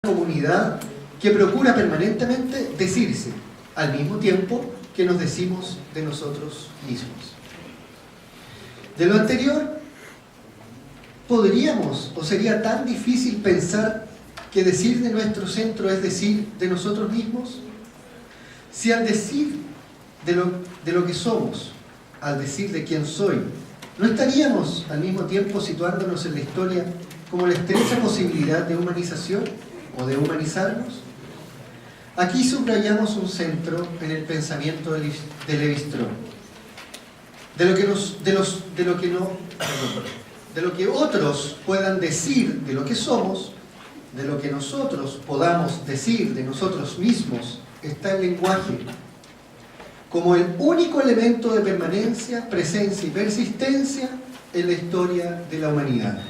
comunidad que procura permanentemente decirse al mismo tiempo que nos decimos de nosotros mismos. De lo anterior, ¿podríamos o sería tan difícil pensar que decir de nuestro centro es decir de nosotros mismos? Si al decir de lo que somos, al decir de quién soy, ¿no estaríamos al mismo tiempo situándonos en la historia como la estrecha posibilidad de humanización o de humanizarnos? Aquí subrayamos un centro en el pensamiento de Lévi-Strauss. De lo que otros puedan decir de lo que somos, de lo que nosotros podamos decir de nosotros mismos, está el lenguaje, como el único elemento de permanencia, presencia y persistencia en la historia de la humanidad.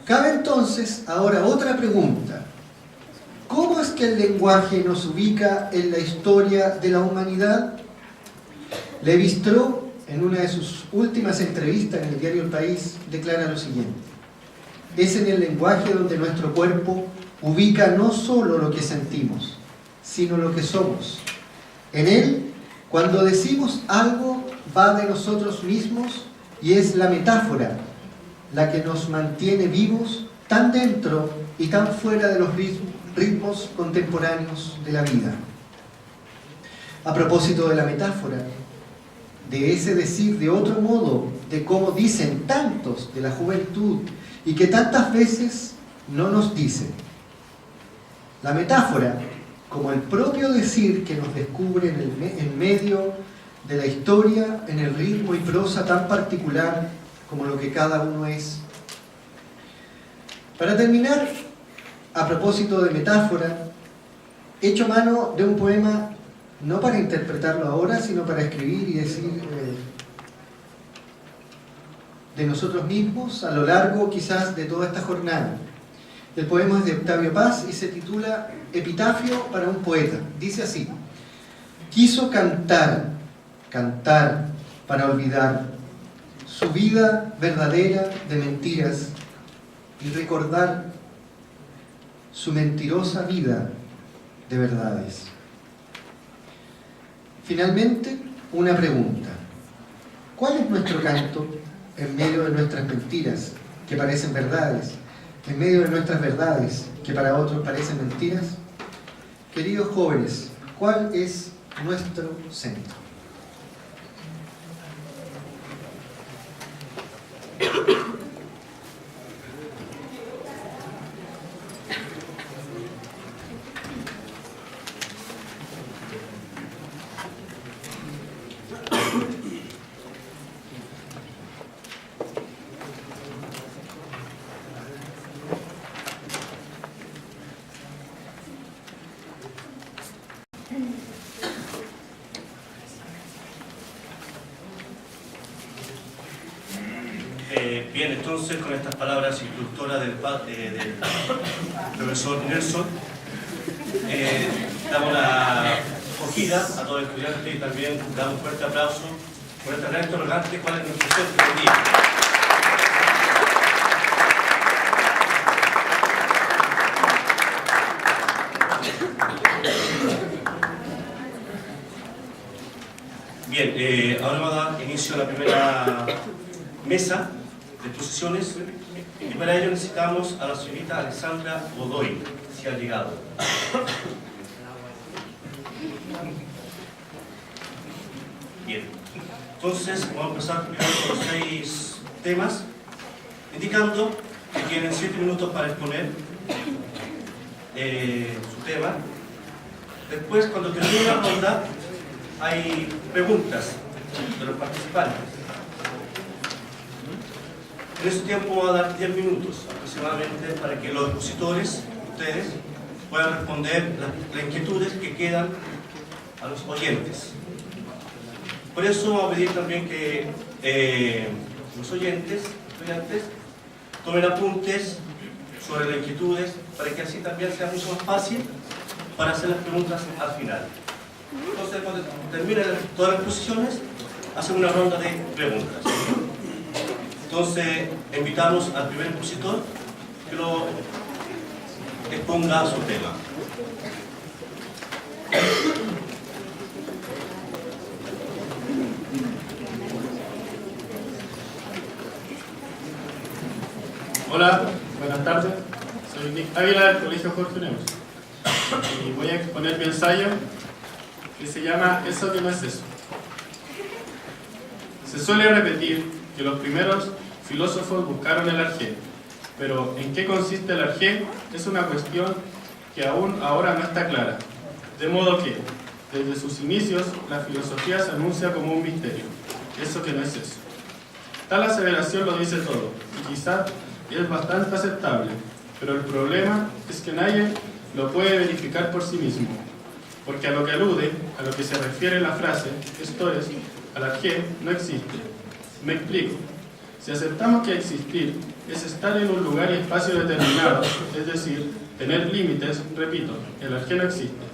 Cabe entonces ahora otra pregunta. ¿Cómo es que el lenguaje nos ubica en la historia de la humanidad? Lévi-Strauss, en una de sus últimas entrevistas en el diario El País, declara lo siguiente: es en el lenguaje donde nuestro cuerpo ubica no solo lo que sentimos, sino lo que somos. En él, cuando decimos algo, va de nosotros mismos y es la metáfora la que nos mantiene vivos tan dentro y tan fuera de los ritmos contemporáneos de la vida. A propósito de la metáfora, de ese decir de otro modo, de cómo dicen tantos de la juventud y que tantas veces no nos dicen. La metáfora, como el propio decir que nos descubre en medio de la historia, en el ritmo y prosa tan particular como lo que cada uno es. Para terminar, a propósito de metáfora, he hecho mano de un poema, no para interpretarlo ahora, sino para escribir y decir de nosotros mismos a lo largo quizás de toda esta jornada. El poema es de Octavio Paz y se titula Epitafio para un poeta. Dice así: quiso cantar, cantar para olvidar su vida verdadera de mentiras y recordar su mentirosa vida de verdades. Finalmente, una pregunta. ¿Cuál es nuestro canto en medio de nuestras mentiras que parecen verdades? En medio de nuestras verdades que para otros parecen mentiras. Queridos jóvenes, ¿cuál es nuestro centro? Bien, entonces con estas palabras instructoras del profesor Nelson, damos la acogida a todos los estudiantes y también damos un fuerte aplauso por esta gran interrogante: ¿cuál es nuestro centro del día? Bien, ahora vamos a dar inicio a la primera mesa de exposiciones y para ello necesitamos a la señorita Alexandra Godoy, si ha llegado. Bien, entonces vamos a empezar primero con 6 temas, indicando que tienen 7 minutos para exponer su tema. Después, cuando termine la ronda, hay preguntas de los participantes. En ese tiempo voy a dar 10 minutos aproximadamente para que los expositores, ustedes, puedan responder las inquietudes que quedan a los oyentes. Por eso vamos a pedir también que los oyentes, estudiantes, tomen apuntes sobre las inquietudes para que así también sea mucho más fácil para hacer las preguntas al final. Entonces, cuando terminen todas las exposiciones, hacemos una ronda de preguntas. Entonces, invitamos al primer expositor que lo exponga su tema. Hola, buenas tardes. Soy Nick Ávila del Colegio Jorge Nemos y voy a exponer mi ensayo que se llama Eso que no es eso. Se suele repetir que los primeros filósofos buscaron el arjé, pero ¿en qué consiste el arjé? Es una cuestión que aún ahora no está clara, de modo que desde sus inicios la filosofía se anuncia como un misterio. Eso que no es eso. Tal aseveración lo dice todo y quizás es bastante aceptable, pero el problema es que nadie lo puede verificar por sí mismo, porque a lo que alude, a lo que se refiere la frase, esto es, al arjé, no existe. Me explico. Si aceptamos que existir es estar en un lugar y espacio determinado, es decir, tener límites, repito, el arjé no existe,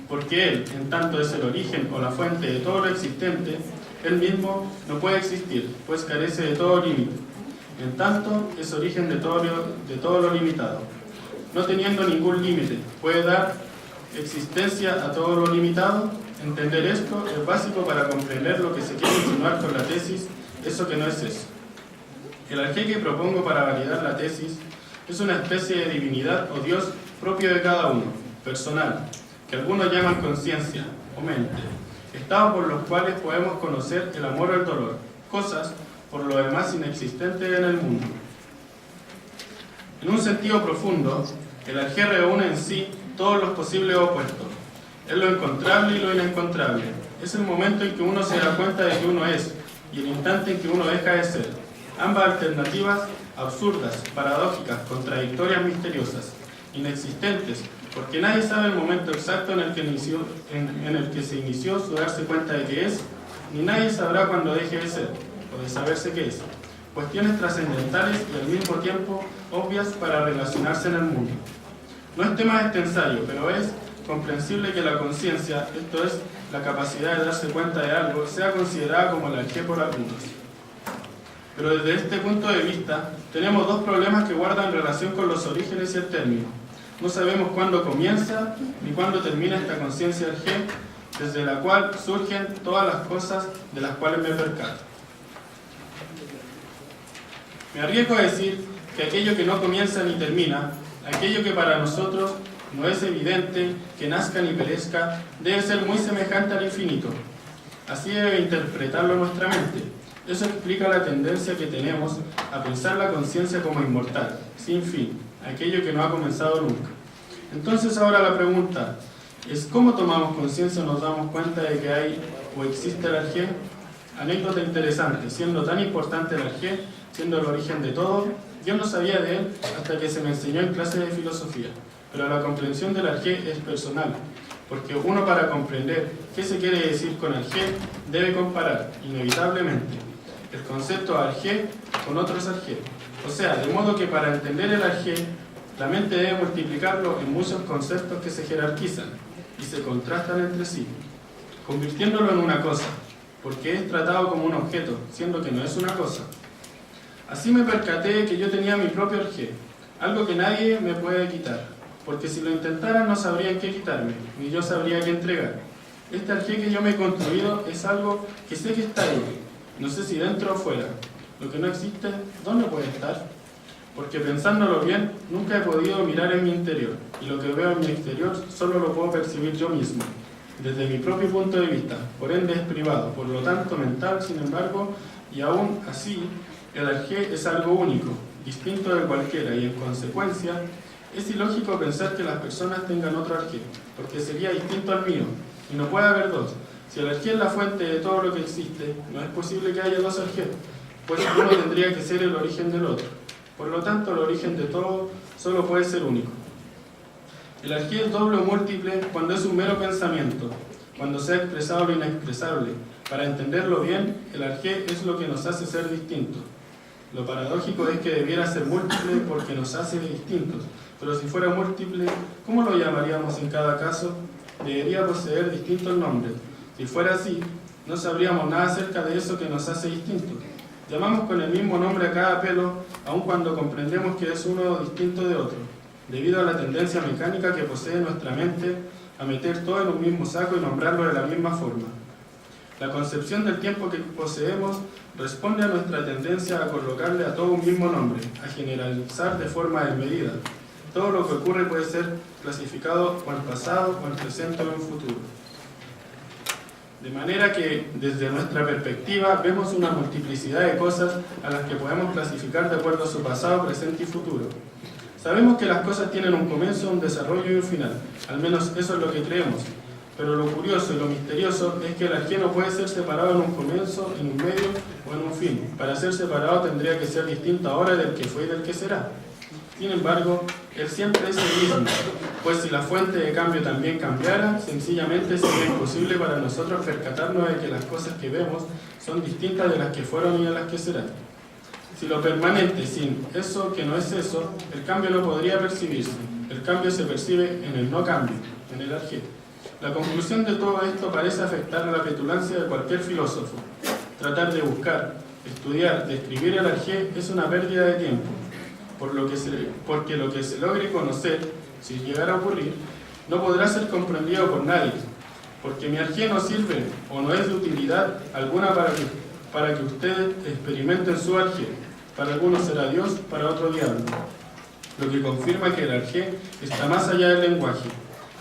porque él, en tanto es el origen o la fuente de todo lo existente, él mismo no puede existir, pues carece de todo límite. En tanto, es origen de todo lo limitado. No teniendo ningún límite, puede dar existencia a todo lo limitado. Entender esto es básico para comprender lo que se quiere insinuar con la tesis, eso que no es eso. El arjé que propongo para validar la tesis es una especie de divinidad o Dios propio de cada uno, personal, que algunos llaman conciencia o mente, estados por los cuales podemos conocer el amor o el dolor, cosas por lo demás inexistentes en el mundo. En un sentido profundo, el arjé reúne en sí todos los posibles opuestos. Es lo encontrable y lo inencontrable. Es el momento en que uno se da cuenta de que uno es y el instante en que uno deja de ser. Ambas alternativas absurdas, paradójicas, contradictorias, misteriosas, inexistentes, porque nadie sabe el momento exacto en el que se inició su darse cuenta de que es, ni nadie sabrá cuándo deje de ser, o de saberse qué es. Cuestiones trascendentales y al mismo tiempo obvias para relacionarse en el mundo. No es tema de este ensayo, pero es comprensible que la conciencia, esto es, la capacidad de darse cuenta de algo, sea considerada como el arjé por algunos. Pero desde este punto de vista, tenemos dos problemas que guardan relación con los orígenes y el término. No sabemos cuándo comienza ni cuándo termina esta conciencia arjé, desde la cual surgen todas las cosas de las cuales me percato. Me arriesgo a decir que aquello que no comienza ni termina, aquello que para nosotros no es evidente, que nazca ni perezca, debe ser muy semejante al infinito. Así debe interpretarlo nuestra mente. Eso explica la tendencia que tenemos a pensar la conciencia como inmortal, sin fin, aquello que no ha comenzado nunca. Entonces ahora la pregunta es ¿cómo tomamos conciencia o nos damos cuenta de que hay o existe el arjé? Anécdota interesante, siendo tan importante el arjé, siendo el origen de todo, yo no sabía de él hasta que se me enseñó en clase de filosofía. Pero la comprensión del arjé es personal, porque uno para comprender qué se quiere decir con arjé debe comparar, inevitablemente, el concepto arjé con otros arjé. O sea, de modo que para entender el arjé, la mente debe multiplicarlo en muchos conceptos que se jerarquizan y se contrastan entre sí, convirtiéndolo en una cosa, porque es tratado como un objeto, siendo que no es una cosa. Así me percaté que yo tenía mi propio arjé, algo que nadie me puede quitar, porque si lo intentara no sabría qué quitarme, ni yo sabría qué entregar. Este arjé que yo me he construido es algo que sé que está ahí, no sé si dentro o fuera. Lo que no existe, ¿dónde puede estar? Porque pensándolo bien, nunca he podido mirar en mi interior, y lo que veo en mi exterior solo lo puedo percibir yo mismo, desde mi propio punto de vista, por ende es privado, por lo tanto mental, sin embargo, y aún así, el arjé es algo único, distinto de cualquiera, y en consecuencia, es ilógico pensar que las personas tengan otro arjé, porque sería distinto al mío, y no puede haber dos. Si el arjé es la fuente de todo lo que existe, no es posible que haya dos arjés, pues uno tendría que ser el origen del otro. Por lo tanto, el origen de todo solo puede ser único. El arjé es doble o múltiple cuando es un mero pensamiento, cuando se ha expresado lo inexpresable. Para entenderlo bien, el arjé es lo que nos hace ser distintos. Lo paradójico es que debiera ser múltiple porque nos hace distintos, pero si fuera múltiple, ¿cómo lo llamaríamos en cada caso? Debería poseer distintos nombres. Si fuera así, no sabríamos nada acerca de eso que nos hace distintos. Llamamos con el mismo nombre a cada pelo, aun cuando comprendemos que es uno distinto de otro. debido a la tendencia mecánica que posee nuestra mente a meter todo en un mismo saco y nombrarlo de la misma forma. La concepción del tiempo que poseemos responde a nuestra tendencia a colocarle a todo un mismo nombre, a generalizar de forma desmedida. Todo lo que ocurre puede ser clasificado o en pasado, o en presente o en futuro. De manera que, desde nuestra perspectiva, vemos una multiplicidad de cosas a las que podemos clasificar de acuerdo a su pasado, presente y futuro. Sabemos que las cosas tienen un comienzo, un desarrollo y un final, al menos eso es lo que creemos. Pero lo curioso y lo misterioso es que el arjé no puede ser separado en un comienzo, en un medio o en un fin. Para ser separado tendría que ser distinto ahora del que fue y del que será. Sin embargo, él siempre es el mismo, pues si la fuente de cambio también cambiara, sencillamente sería imposible para nosotros percatarnos de que las cosas que vemos son distintas de las que fueron y de las que serán. Si lo permanente sin eso que no es eso, el cambio no podría percibirse. El cambio se percibe en el no cambio, en el arjé. La conclusión de todo esto parece afectar a la petulancia de cualquier filósofo. Tratar de buscar, estudiar, describir el arjé es una pérdida de tiempo, porque lo que se logre conocer, si llegara a ocurrir, no podrá ser comprendido por nadie, porque mi arjé no sirve o no es de utilidad alguna para que ustedes experimenten su arjé. Para algunos será Dios, para otros diablo. Lo que confirma que el arjé está más allá del lenguaje.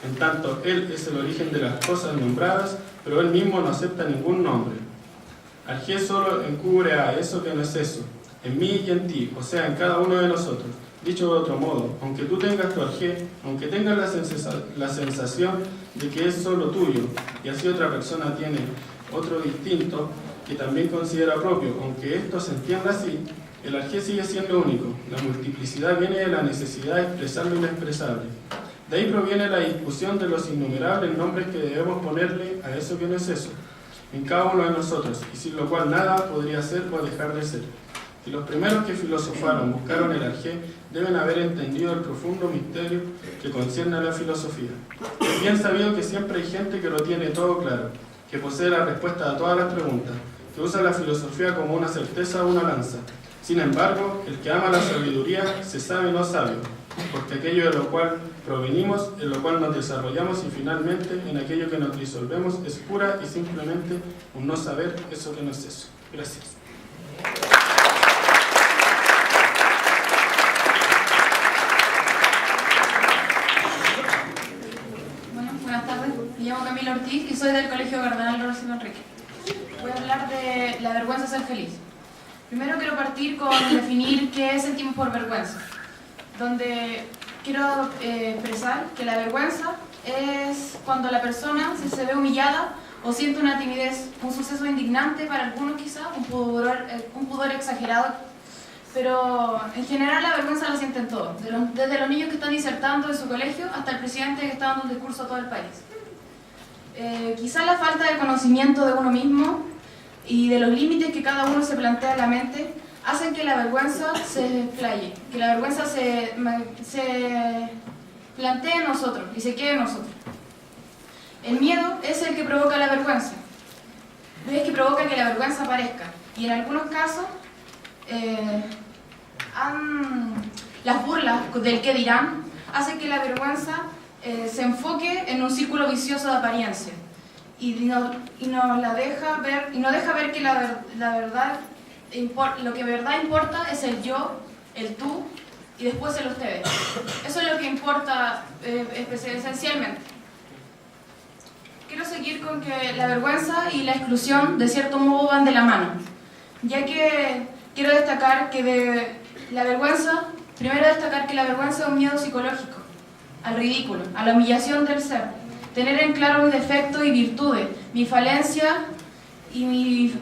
En tanto, él es el origen de las cosas nombradas, pero él mismo no acepta ningún nombre. Arjé solo encubre a eso que no es eso, en mí y en ti, o sea, en cada uno de nosotros. Dicho de otro modo, aunque tú tengas tu arjé, aunque tengas la sensación de que es solo tuyo, y así otra persona tiene otro distinto que también considera propio, aunque esto se entienda así, el arjé sigue siendo único. La multiplicidad viene de la necesidad de expresar lo inexpresable. De ahí proviene la discusión de los innumerables nombres que debemos ponerle a eso que no es eso, en cada uno de nosotros, y sin lo cual nada podría ser o dejar de ser. Si los primeros que filosofaron buscaron el arjé, deben haber entendido el profundo misterio que concierne a la filosofía. Es bien sabido que siempre hay gente que lo tiene todo claro, que posee la respuesta a todas las preguntas, que usa la filosofía como una certeza o una lanza. Sin embargo, el que ama la sabiduría se sabe no sabio, porque aquello de lo cual provenimos, en lo cual nos desarrollamos y finalmente en aquello que nos disolvemos es pura y simplemente un no saber eso que no es eso. Gracias. Bueno, buenas tardes. Me llamo Camila Ortiz y soy del Colegio Cardenal Lorenzo Manrique. Voy a hablar de la vergüenza de ser feliz. Primero quiero partir con definir qué sentimos por vergüenza, donde quiero expresar que la vergüenza es cuando la persona se ve humillada o siente una timidez, un suceso indignante para algunos quizá, un pudor exagerado, pero en general la vergüenza la sienten todos, desde los niños que están disertando en su colegio hasta el presidente que está dando un discurso a todo el país. Quizá la falta de conocimiento de uno mismo y de los límites que cada uno se plantea en la mente hacen que la vergüenza se explaye, que la vergüenza se plantee en nosotros y se quede en nosotros. El miedo es el que provoca la vergüenza, es el que provoca que la vergüenza aparezca, y en algunos casos las burlas del qué dirán hacen que la vergüenza se enfoque en un círculo vicioso de apariencia y no deja ver que lo que de verdad importa es el yo, el tú y después el ustedes. Eso es lo que importa esencialmente. Quiero seguir con que la vergüenza y la exclusión de cierto modo van de la mano, ya que quiero destacar que la vergüenza es un miedo psicológico al ridículo, a la humillación del ser. Tener en claro mis defectos y virtudes, mi falencia y mis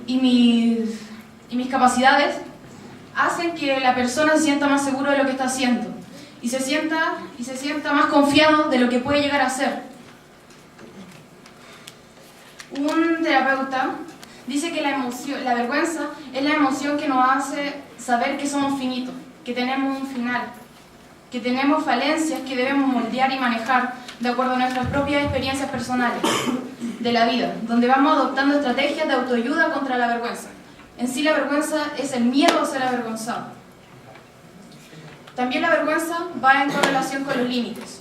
capacidades hacen que la persona se sienta más seguro de lo que está haciendo y se sienta más confiado de lo que puede llegar a ser. Un terapeuta dice que la vergüenza es la emoción que nos hace saber que somos finitos, que tenemos un final, que tenemos falencias que debemos moldear y manejar de acuerdo a nuestras propias experiencias personales de la vida, donde vamos adoptando estrategias de autoayuda contra la vergüenza. En sí, la vergüenza es el miedo a ser avergonzado. También la vergüenza va en correlación con los límites.